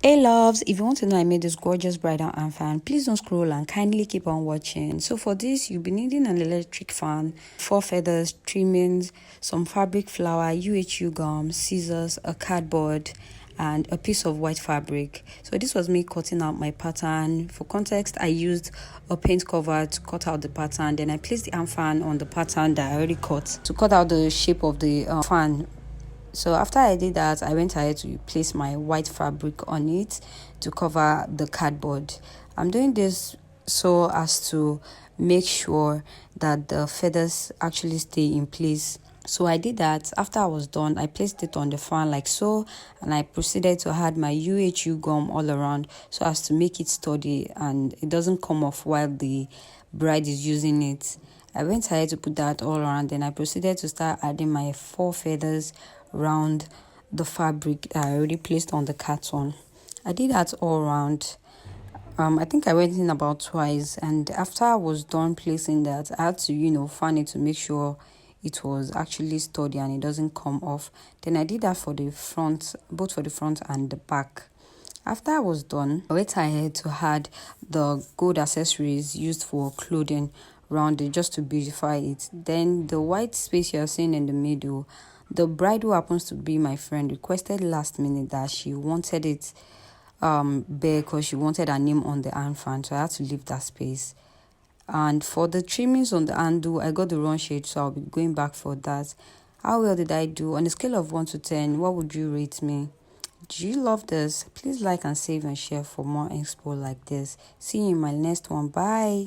Hey loves, if you want to know I made this gorgeous bridal and fan, please don't scroll and kindly keep on watching. So for this, you'll be needing an electric fan, 4 feathers, trimmings, some fabric flour, UHU gum, scissors, a cardboard, and a piece of white fabric. So this was me cutting out my pattern. For context, I used a paint cover to cut out the pattern. Then I placed the arm fan on the pattern that I already cut to cut out the shape of the fan. So after I did that, I went ahead to place my white fabric on it to cover the cardboard. I'm doing this so as to make sure that the feathers actually stay in place. So I did that. After I was done, I placed it on the fan like so, and I proceeded to add my UHU gum all around so as to make it sturdy and it doesn't come off while the bride is using it. I went ahead to put that all around, then I proceeded to start adding my 4 feathers around the fabric that I already placed on the carton. I did that all around. I think I went in about twice, and after I was done placing that, I had to fan it to make sure it was actually sturdy and it doesn't come off. Then I did that for the front, both for the front and the back. After I was done, I went ahead to add the gold accessories used for clothing around it just to beautify it. Then the white space you're seeing in the middle, the bride, who happens to be my friend, requested last minute that she wanted it bare because she wanted her name on the hand fan, so I had to leave that space. And for the trimmings on the handle, I got the wrong shade, so I'll be going back for that. How well did I do? On a scale of 1 to 10, what would you rate me? Do you love this? Please like and save and share for more expo like this. See you in my next one. Bye.